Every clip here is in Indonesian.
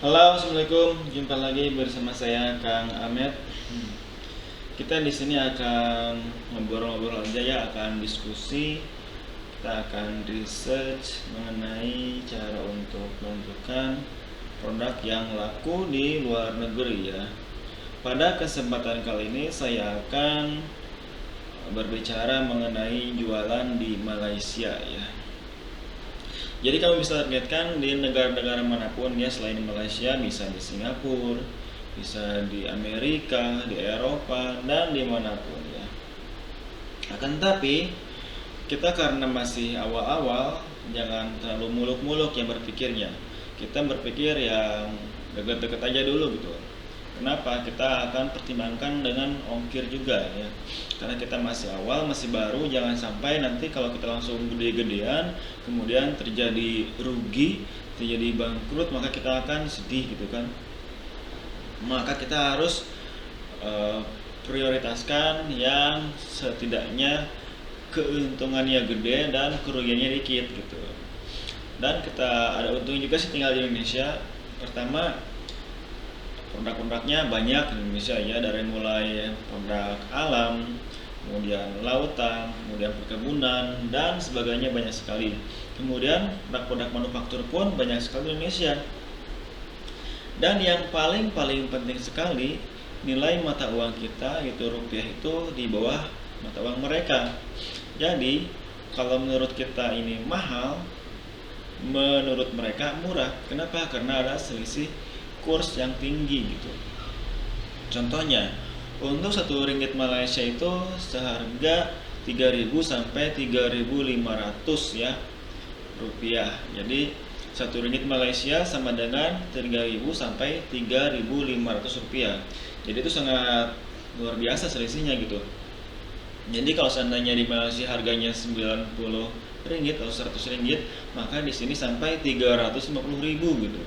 Halo, assalamualaikum. Jumpa lagi bersama saya Kang Ahmed. Kita di sini akan ngobrol-ngobrol aja ya, akan diskusi. Kita akan research mengenai cara untuk menentukan produk yang laku di luar negeri ya. Pada kesempatan kali ini saya akan berbicara mengenai jualan di Malaysia ya. Jadi kamu bisa targetkan di negara-negara manapun ya, selain Malaysia, bisa di Singapura, bisa di Amerika, di Eropa, dan dimanapun ya. Akan tetapi kita karena masih awal-awal, jangan terlalu muluk-muluk yang berpikirnya. Kita berpikir yang deket-deket aja dulu gitu. Kenapa? Kita akan pertimbangkan dengan ongkir juga ya. Karena kita masih awal, masih baru, jangan sampai nanti kalau kita langsung gede-gedean, kemudian terjadi rugi, terjadi bangkrut, maka kita akan sedih gitu kan. Maka kita harus prioritaskan yang setidaknya keuntungannya gede dan kerugiannya dikit gitu. Dan kita ada untungnya juga sih tinggal di Indonesia. Pertama, produk-produknya banyak di Indonesia ya, dari mulai produk alam, kemudian lautan, kemudian perkebunan dan sebagainya banyak sekali. Kemudian produk-produk manufaktur pun banyak sekali di Indonesia. Dan yang paling penting sekali, nilai mata uang kita yaitu rupiah itu di bawah mata uang mereka. Jadi kalau menurut kita ini mahal, menurut mereka murah. Kenapa? Karena ada selisih kurs yang tinggi gitu. Contohnya, untuk 1 ringgit Malaysia itu seharga 3.000 sampai 3.500 ya rupiah. Jadi 1 ringgit Malaysia sama dengan 3.000 sampai 3.500 rupiah. Jadi itu sangat luar biasa selisihnya gitu. Jadi kalau seandainya di Malaysia harganya 90 ringgit atau 100 ringgit, maka di sini sampai 350.000 gitu.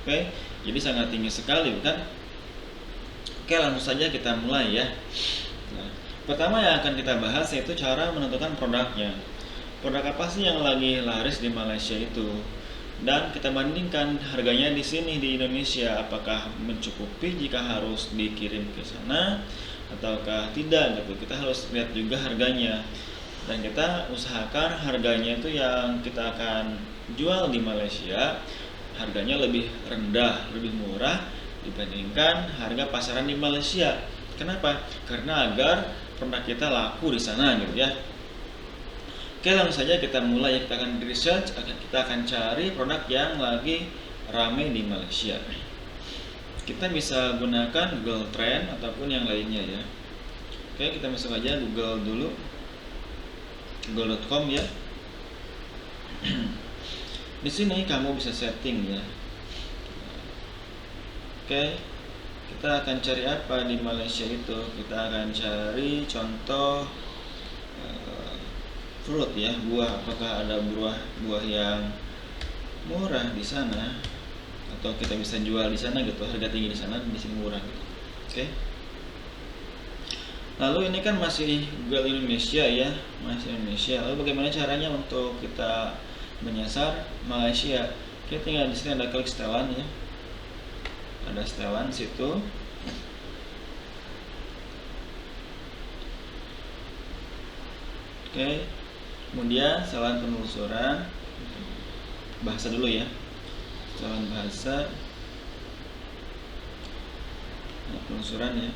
Oke, jadi sangat tinggi sekali bukan? Oke, langsung saja kita mulai ya. Nah, pertama yang akan kita bahas yaitu cara menentukan produknya. Produk apa sih yang lagi laris di Malaysia itu? Dan kita bandingkan harganya di sini di Indonesia, apakah mencukupi jika harus dikirim ke sana ataukah tidak gitu. Kita harus lihat juga harganya. Dan kita usahakan harganya itu yang kita akan jual di Malaysia harganya lebih rendah, lebih murah dibandingkan harga pasaran di Malaysia. Kenapa? Karena agar produk kita laku di sana gitu ya. Oke, langsung saja kita mulai. Kita akan research, kita akan cari produk yang lagi ramai di Malaysia. Kita bisa gunakan Google Trend ataupun yang lainnya ya. Oke, kita masuk aja Google dulu, google.com ya. Di sini kamu bisa setting ya. Oke, kita akan cari apa di Malaysia itu? Kita akan cari contoh fruit ya, buah. Apakah ada buah yang murah di sana atau kita bisa jual di sana gitu, harga tinggi di sana, di sini murah gitu. Oke. Lalu ini kan masih Google Indonesia ya, masih Indonesia. Lalu bagaimana caranya untuk kita menyasar Malaysia? Kita tinggal di sini ada klik setelan ya, ada setelan situ. Oke, kemudian setelan penelusuran bahasa dulu ya, setelan bahasa penelusuran ya.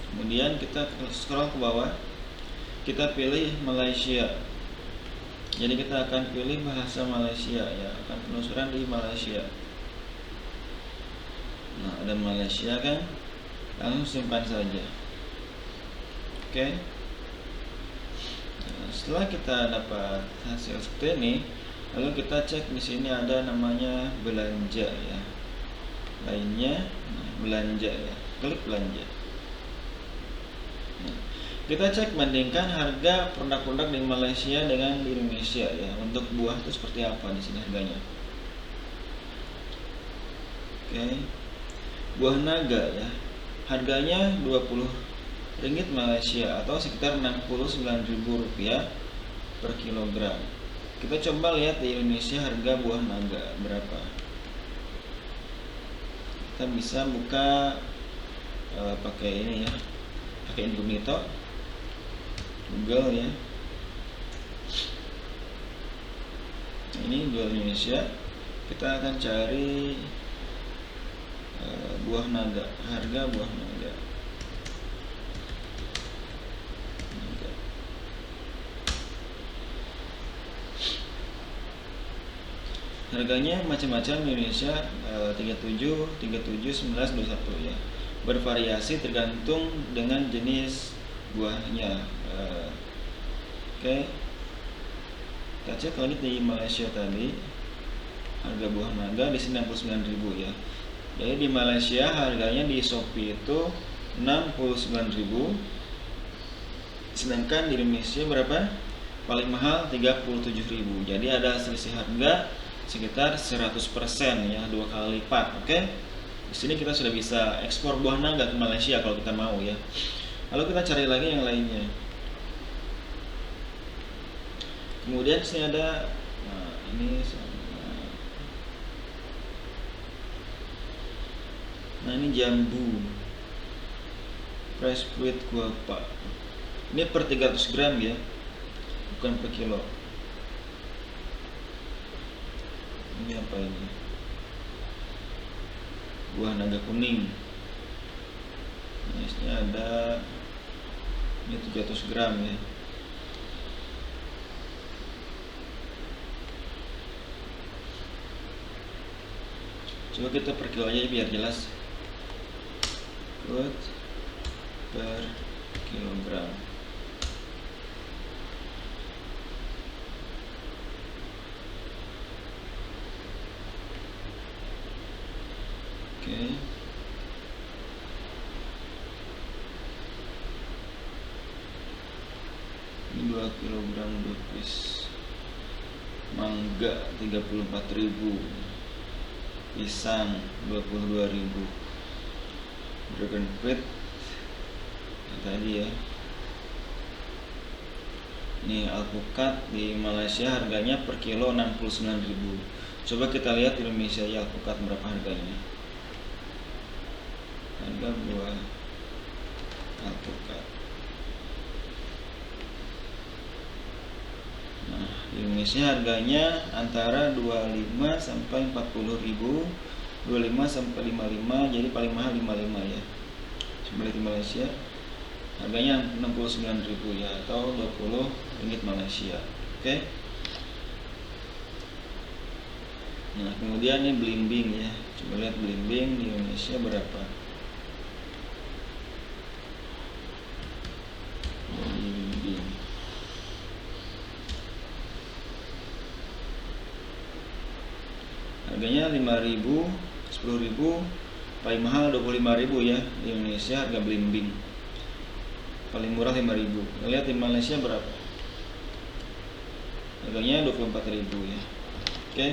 Kemudian kita scroll ke bawah, kita pilih Malaysia. Jadi kita akan pilih bahasa Malaysia ya, akan penelusuran di Malaysia. Nah, ada Malaysia kan, langsung simpan saja. Oke. Nah, setelah kita dapat hasil seperti ini, lalu kita cek di sini ada namanya belanja ya, lainnya belanja ya, klik belanja. Nah, kita cek bandingkan harga produk-produk di Malaysia dengan di Indonesia ya. Untuk buah itu seperti apa di sini harganya. Oke. Buah naga ya. Harganya 20 ringgit Malaysia atau sekitar 69.000 rupiah per kilogram. Kita coba lihat di Indonesia harga buah naga berapa. kita bisa buka pakai ini ya, pakai incognito Google ya. Ini jual Indonesia, kita akan cari buah naga, harga buah naga. Harganya macam-macam di Indonesia, 37, 19, 21 ya. Bervariasi tergantung dengan jenis buahnya. Oke. Kita cek lagi di Malaysia tadi. Harga buah naga di 99.000 ya. Jadi di Malaysia harganya di Shopee itu 69.000. Sedangkan di Indonesia berapa? Paling mahal 37.000. Jadi ada selisih harga sekitar 100% ya, 2 kali lipat. Oke. Di sini kita sudah bisa ekspor buah naga ke Malaysia kalau kita mau ya. Lalu kita cari lagi yang lainnya. Kemudian di sini ada, ini nah ini jambu fresh fruit guava. Ini per 300 gram ya, bukan per kilo. Ini apa ini? Buah naga kuning. Nah, ini ada, ini 700 gram ya. Coba kita per kilo aja biar jelas. Fruit per kilogram. Oke. Ini 2 kg 2 piece. Mangga 34.000. Pisang 22.000. Dragon fruit tadi ya. Ini alpukat di Malaysia harganya per kilo 69.000. Coba kita lihat di Indonesia ya, alpukat berapa harganya. Harga buah alpukat. Nah, di Indonesia harganya antara 25 sampai 40.000, 25 sampai 55, jadi paling mahal 55 ya. Coba lihat di Malaysia. Harganya 69.000 ya, atau 20 ringgit Malaysia. Oke. Nah, kemudian ini belimbing ya. Coba lihat belimbing di Indonesia berapa. Belimbing. Harganya 5.000, 10.000, paling mahal 25.000 ya di Indonesia harga belimbing. Paling murah 5.000. Kita lihat di Malaysia berapa. Harganya 24.000 ya. Oke.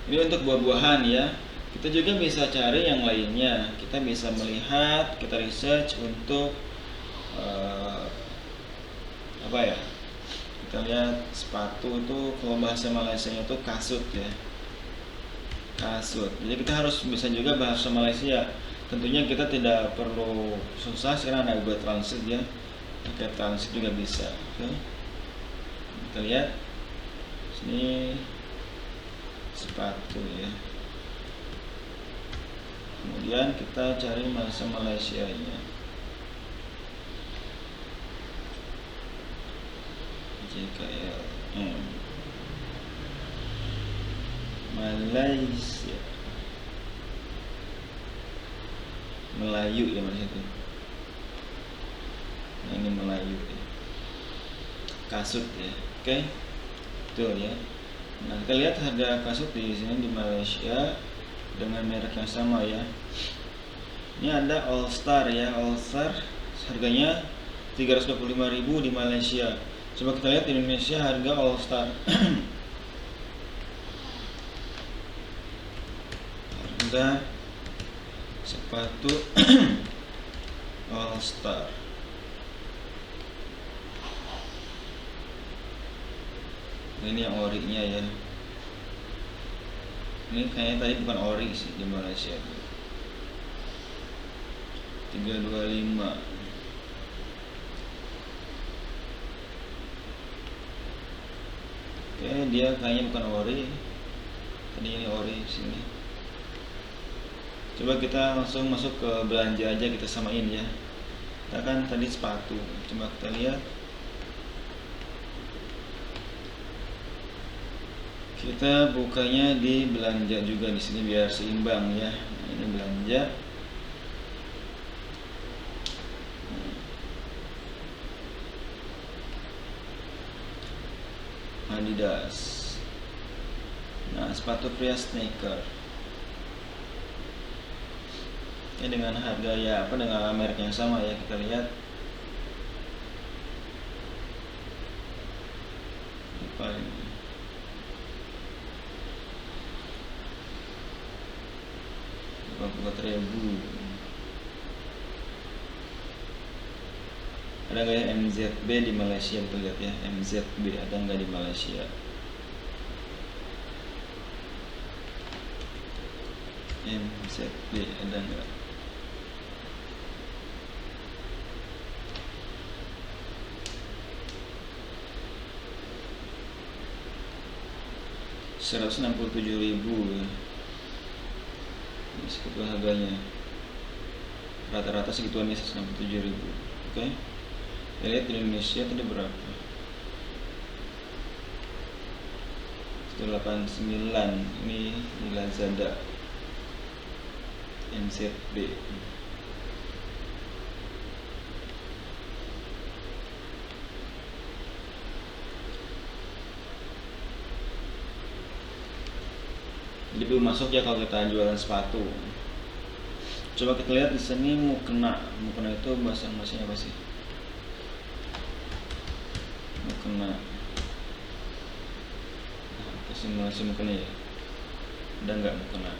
Ini untuk buah-buahan ya. Kita juga bisa cari yang lainnya. Kita bisa melihat, kita research untuk apa ya? Kita lihat sepatu itu kalau bahasa Malaysianya itu kasut ya. Kasut. Jadi kita harus bisa juga bahasa Malaysia. Tentunya kita tidak perlu susah sekarang ada Google Translate ya. Pakai Translate juga bisa. Oke. Kita lihat sini sepatu ya. Kemudian kita cari bahasa Malaysianya. JKLM Malaysia. Melayu ya Mas itu. Nah, ini Melayu ya. Kasut ya. Oke. Betul ya. Nah, kita lihat harga kasut di sini di Malaysia dengan merek yang sama ya. Ini ada All Star ya. All Star harganya 325.000 di Malaysia. Coba kita lihat di Indonesia harga All Star. Harga sepatu All Star. Ini yang orinya ya. Ini kayaknya tadi bukan ori sih di Malaysia. 325. Oke, dia kayaknya bukan ori. Tadi ini ori sini. Coba kita langsung masuk ke belanja aja, kita samain ya. Kita kan tadi sepatu. Coba kita lihat. Kita bukanya di belanja juga di sini biar seimbang ya. Nah, ini belanja. Adidas. Nah, sepatu pria sneaker. Ini dengan harga ya apa, dengan merek yang sama ya, kita lihat. Apa ini? 54.000. Ada nggak ya MZB di Malaysia? Kita lihat ya, MZB ada nggak di Malaysia? MZB ada nggak? Rp167.000 ya. Ini segitu harganya. Rata-rata segituan ya, 167.000. Oke. Kita lihat di Indonesia tadi berapa? 189. Ini di Lazada. MZB. Jadi belum masuk ya kalau kita jualan sepatu. Coba kita lihat di sini mukena. Mukena itu bahasanya apa sih? Mukena. Apa simulasi mukena ya? Ada nggak mukena?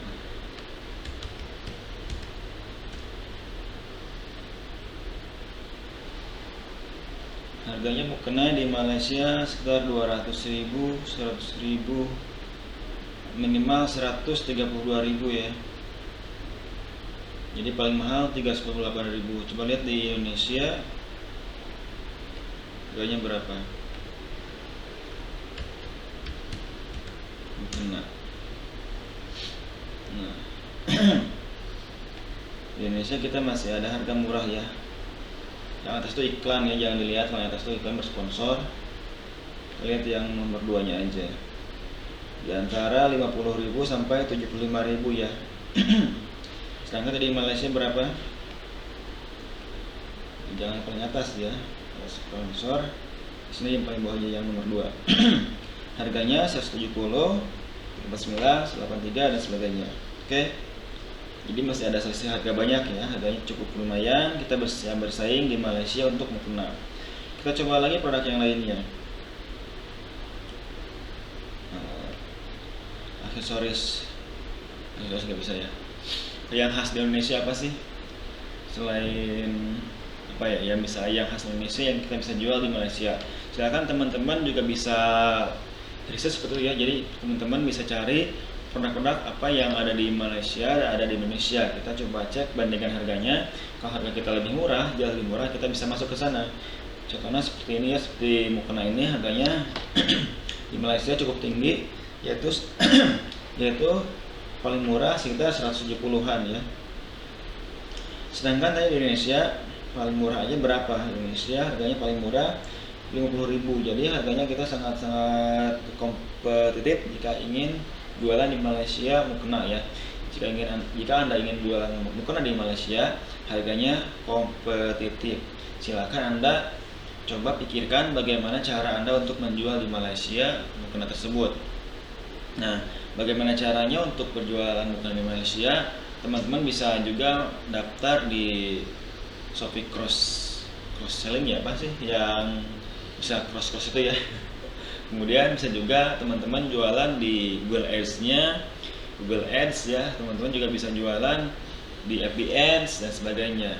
Harganya mukena di Malaysia sekitar 200.000, 100.000, minimal 132.000 ya. Jadi paling mahal 348.000. Coba lihat di Indonesia harganya berapa? Mukena. Nah, di Indonesia kita masih ada harga murah ya. Yang atas itu iklan ya, jangan dilihat. Kalau yang atas itu iklan bersponsor. Lihat yang nomor 2-nya aja. Di antara 50.000 sampai 75.000 ya. Sedangkan tadi di Malaysia berapa? Jangan paling atas ya. Sponsor. Di sini yang paling bawahnya yang nomor 2. Harganya 170, 49, 83 dan sebagainya. Oke. Jadi masih ada selisih harga banyak ya. Harganya cukup lumayan. Kita bersaing di Malaysia untuk mukena. Kita coba lagi produk yang lainnya. Aksesoris nggak bisa ya. Yang khas di Indonesia apa sih selain apa ya, yang khas di Indonesia yang kita bisa jual di Malaysia? Silakan teman-teman juga bisa riset seperti itu ya. Jadi teman-teman bisa cari produk-produk apa yang ada di Malaysia dan ada di Indonesia. Kita coba cek bandingkan harganya. Kalau harga kita lebih murah, jauh lebih murah, kita bisa masuk ke sana. Contohnya seperti ini ya, seperti mukena ini harganya di Malaysia cukup tinggi, yaitu paling murah sekitar 170-an ya. Sedangkan tadi di Indonesia paling murah aja berapa? Indonesia harganya paling murah 50.000. Jadi harganya kita sangat-sangat kompetitif jika ingin jualan di Malaysia mukena ya. Jika Anda ingin jualan mukena di Malaysia, harganya kompetitif. Silakan Anda coba pikirkan bagaimana cara Anda untuk menjual di Malaysia mukena tersebut. Nah, bagaimana caranya untuk berjualan mukena di Malaysia? Teman-teman bisa juga daftar di Shopee cross selling ya, apa sih yang bisa cross itu ya. Kemudian bisa juga teman-teman jualan di Google Ads ya. Teman-teman juga bisa jualan di FB Ads dan sebagainya.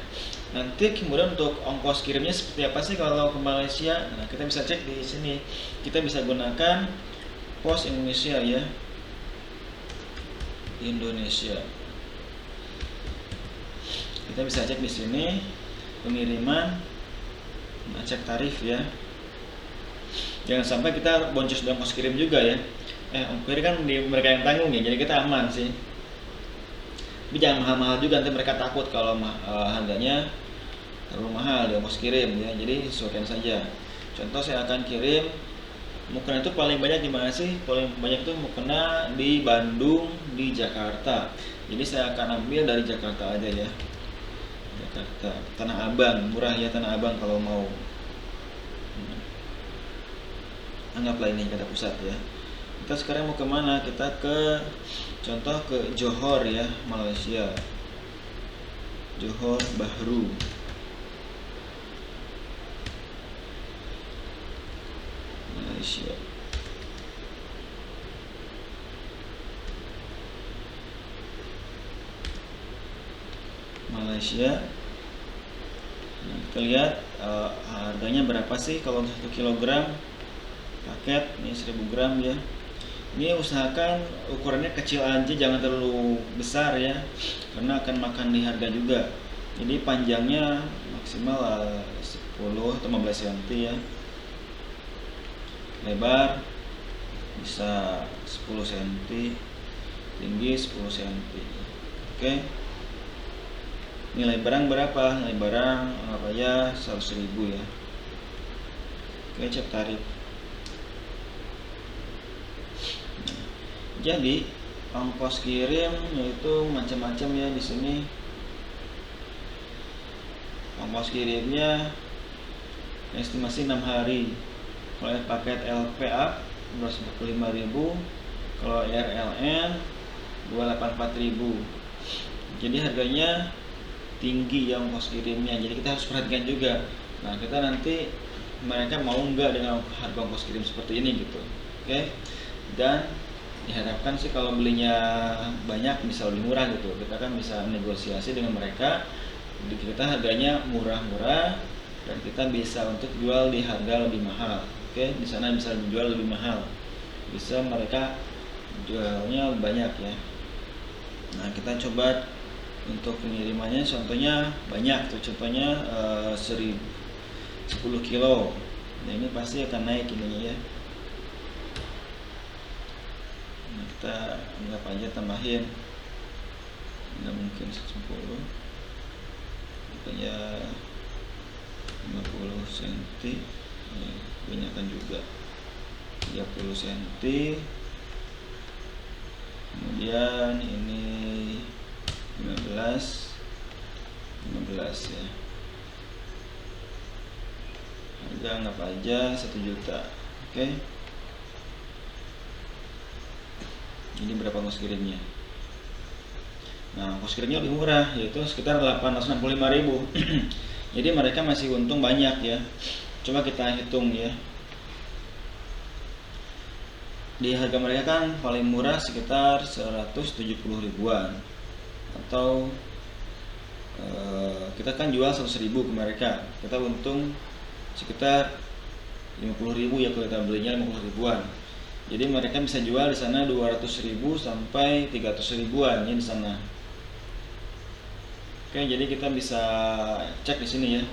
Nanti kemudian untuk ongkos kirimnya seperti apa sih kalau ke Malaysia? Nah, kita bisa cek di sini. Kita bisa gunakan Pos Indonesia ya. Indonesia. Kita bisa cek di sini pengiriman, cek tarif ya. Jangan sampai kita boncos dan ongkos kirim juga ya. Ongkir kan di mereka yang tanggung ya, jadi kita aman sih. Tapi jangan mahal-mahal juga, nanti mereka takut kalau harganya terlalu mahal di ongkos kirim ya. Jadi sesuaikan saja. Contoh saya akan kirim mukena itu paling banyak di mana sih? Paling banyak itu mukena di Bandung, di Jakarta. Jadi saya akan ambil dari Jakarta aja ya. Jakarta, Tanah Abang, murah ya Tanah Abang kalau mau. Anggaplah ini Jakarta Pusat ya. Kita sekarang mau kemana? Kita ke contoh ke Johor ya, Malaysia. Johor Bahru. Malaysia. Malaysia. Nah, kita lihat harganya berapa sih kalau 1 kilogram paket ini 1000 gram ya. Ini usahakan ukurannya kecil aja, jangan terlalu besar ya, karena akan makan di harga juga. Jadi panjangnya maksimal 10 atau 15 cm ya. Lebar bisa 10 cm, tinggi 10 cm. Oke. Nilai barang berapa? Nilai barang apa ya? 100.000 ya. Oke, cek tarif. Jadi ongkos kirim yaitu macam-macam ya di sini. Ongkos kirimnya estimasi 6 hari. Kalau paket LPA 245.000, kalau RLN 284.000. Jadi harganya tinggi ya ongkos kirimnya. Jadi kita harus perhatikan juga. Nah, kita nanti mereka mau nggak dengan harga ongkos kirim seperti ini gitu. Oke. Dan diharapkan sih kalau belinya banyak bisa lebih murah gitu. Kita kan bisa negosiasi dengan mereka. Kita harganya murah-murah dan kita bisa untuk jual di harga lebih mahal. Oke, di sana bisa dijual lebih mahal. Bisa mereka jualnya banyak ya. Nah, kita coba untuk pengirimannya contohnya banyak tuh, contohnya 10 kilo. Nah, ini pasti akan naik ininya ya. Nah, kita anggap aja tambahin, nggak mungkin 10, makanya 50 cm, kebanyakan juga 30 cm, kemudian ini 15 ya. Harga anggap aja 1 juta. Oke. Ini berapa ongkos kirimnya? Nah, ongkos kirimnya lebih murah, yaitu sekitar 865.000. Jadi mereka masih untung banyak ya. Coba kita hitung ya. Di harga mereka kan paling murah sekitar 170 ribuan. Atau kita kan jual 100.000 ke mereka, kita untung sekitar 50.000 ya kalau kita belinya 50 ribuan. Jadi mereka bisa jual di sana 200.000 sampai 300 ribuan ya di sana. Oke, jadi kita bisa cek di sini ya.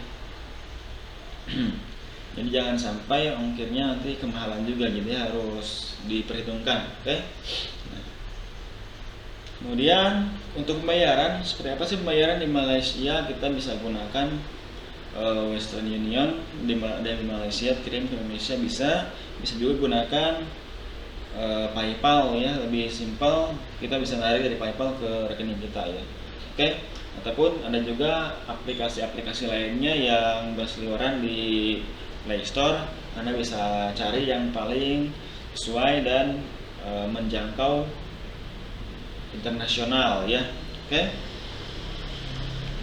Jadi jangan sampai ongkirnya nanti kemahalan juga, jadi harus diperhitungkan. Oke. Nah, kemudian untuk pembayaran, seperti apa sih pembayaran di Malaysia? Kita bisa gunakan Western Union dari Malaysia kirim ke Indonesia, bisa juga gunakan PayPal ya, lebih simpel, kita bisa narik dari PayPal ke rekening kita ya. Oke. Ataupun ada juga aplikasi-aplikasi lainnya yang berseliweran di Play Store. Anda bisa cari yang paling sesuai dan menjangkau internasional ya. Oke.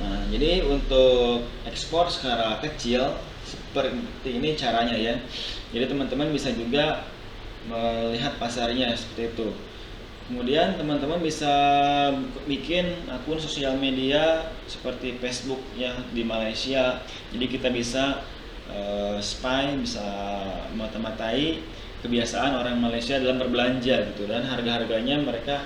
Nah, jadi untuk ekspor skala kecil seperti ini caranya ya. Jadi teman-teman bisa juga melihat pasarnya seperti itu. Kemudian teman-teman bisa bikin akun sosial media seperti Facebook ya di Malaysia. Jadi kita bisa spy, bisa mata-matai kebiasaan orang Malaysia dalam berbelanja gitu, dan harga-harganya mereka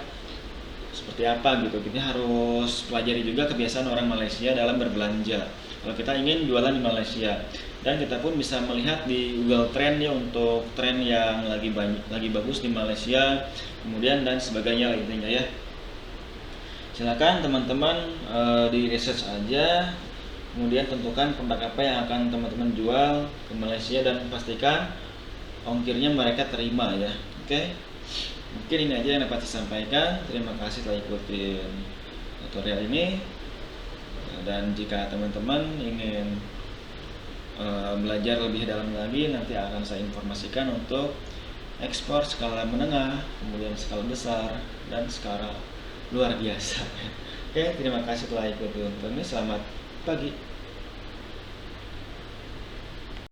seperti apa gitu. Kita harus pelajari juga kebiasaan orang Malaysia dalam berbelanja kalau kita ingin jualan di Malaysia, dan kita pun bisa melihat di Google Trend ya untuk tren yang lagi bagus di Malaysia kemudian dan sebagainya intinya ya. Silakan teman-teman di research aja, kemudian tentukan produk apa yang akan teman-teman jual ke Malaysia dan pastikan ongkirnya mereka terima ya. Oke. Mungkin ini aja yang dapat saya sampaikan. Terima kasih telah ikutin tutorial ini. Dan jika teman-teman ingin belajar lebih dalam lagi, nanti akan saya informasikan untuk ekspor skala menengah, kemudian skala besar, dan skala luar biasa. Oke, terima kasih telah ikutin. Selamat pagi.